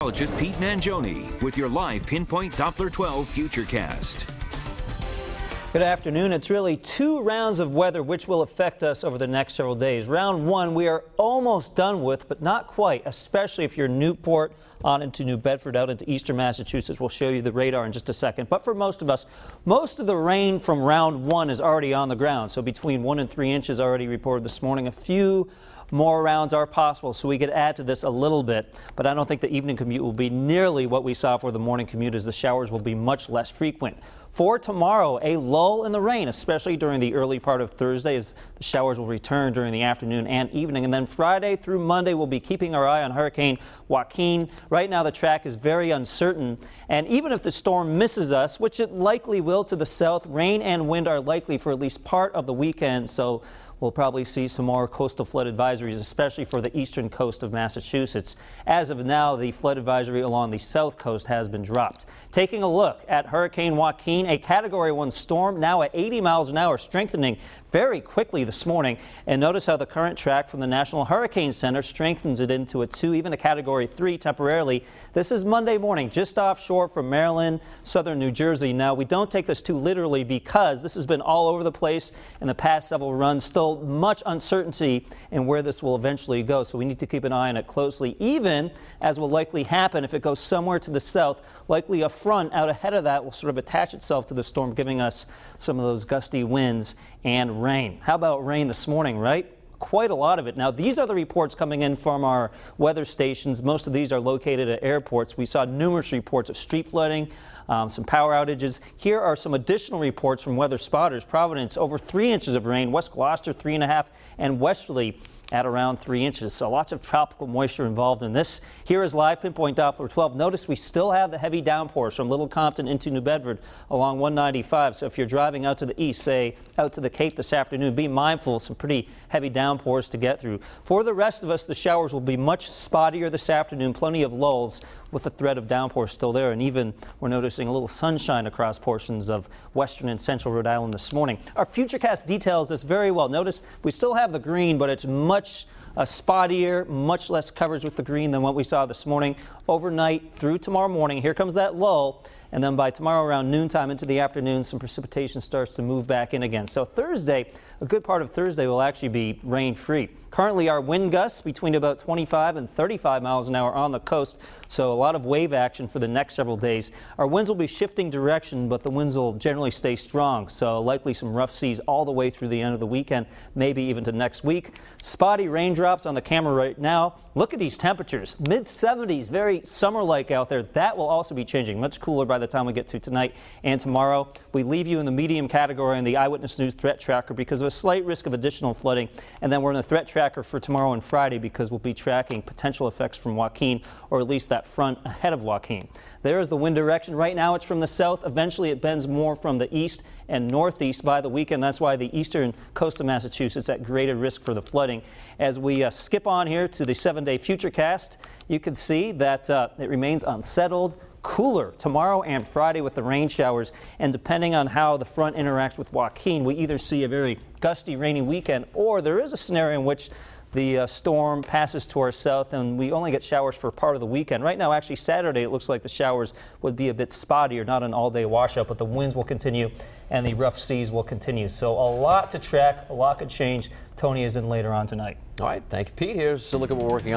Meteorologist Pete Mangione with your live Pinpoint Doppler 12 Futurecast. Good afternoon. It's really two rounds of weather which will affect us over the next several days. Round one we are almost done with, but not quite, especially if you're Newport on into New Bedford out into eastern Massachusetts. We'll show you the radar in just a second. But for most of us, most of the rain from round one is already on the ground. So between 1 and 3 inches already reported this morning. A few more rounds are possible, so we could add to this a little bit, but I don't think the evening commute will be nearly what we saw for the morning commute, as the showers will be much less frequent. For tomorrow, a lull in the rain, especially during the early part of Thursday, as the showers will return during the afternoon and evening. And then Friday through Monday, we'll be keeping our eye on Hurricane Joaquin. Right now, the track is very uncertain, and even if the storm misses us, which it likely will to the south, rain and wind are likely for at least part of the weekend, so we'll probably see some more coastal flood advisories, especially for the eastern coast of Massachusetts. As of now, the flood advisory along the south coast has been dropped. Taking a look at Hurricane Joaquin, a Category 1 storm, now at 80 miles an hour, strengthening very quickly this morning. And notice how the current track from the National Hurricane Center strengthens it into a 2, even a Category 3 temporarily. This is Monday morning, just offshore from Maryland, southern New Jersey. Now, we don't take this too literally because this has been all over the place in the past several runs. Still much uncertainty in where this will eventually go, so we need to keep an eye on it closely, even as will likely happen if it goes somewhere to the south. Likely a front out ahead of that will sort of attach itself to the storm, giving us some of those gusty winds and rain. How about rain this morning, right? Quite a lot of it. Now, these are the reports coming in from our weather stations. Most of these are located at airports. We saw numerous reports of street flooding, some power outages. Here are some additional reports from weather spotters. Providence, over 3 inches of rain. West Gloucester, 3.5, and Westerly at around 3 inches. So lots of tropical moisture involved in this. Here is live Pinpoint Doppler 12. Notice we still have the heavy downpours from Little Compton into New Bedford along 195. So if you're driving out to the east, say out to the Cape this afternoon, be mindful, some pretty heavy downpours to get through. For the rest of us, the showers will be much spottier this afternoon. Plenty of lulls with the threat of downpours still there. And even we're noticing a little sunshine across portions of western and central Rhode Island this morning. Our Futurecast details this very well. Notice we still have the green, but it's much spottier, much less coverage with the green than what we saw this morning. Overnight through tomorrow morning, here comes that lull, and then by tomorrow around noontime into the afternoon, some precipitation starts to move back in again. So Thursday, a good part of Thursday will actually be rain-free. Currently, our wind gusts between about 25 and 35 miles an hour on the coast, so a lot of wave action for the next several days. Our winds will be shifting direction, but the winds will generally stay strong, so likely some rough seas all the way through the end of the weekend, maybe even to next week. Spotty raindrops on the camera right now. Look at these temperatures, mid-70s, very summer-like out there. That will also be changing, much cooler by the time we get to tonight and tomorrow. We leave you in the medium category in the Eyewitness News Threat Tracker because of a slight risk of additional flooding, and then we're in the Threat Tracker for tomorrow and Friday because we'll be tracking potential effects from Joaquin, or at least that front ahead of Joaquin. There is the wind direction. Right now it's from the south. Eventually it bends more from the east and northeast by the weekend. That's why the eastern coast of Massachusetts at greater risk for the flooding. As we skip on here to the 7-day Futurecast, you can see that it remains unsettled, cooler tomorrow and Friday with the rain showers, and depending on how the front interacts with Joaquin, we either see a very gusty, rainy weekend, or there is a scenario in which the storm passes to our south and we only get showers for part of the weekend. Right now, actually Saturday, it looks like the showers would be a bit spottier, not an all-day washout, but the winds will continue and the rough seas will continue. So a lot to track, a lot could change. Tony is in later on tonight. All right, thank you, Pete. Here's a look at what we're working on.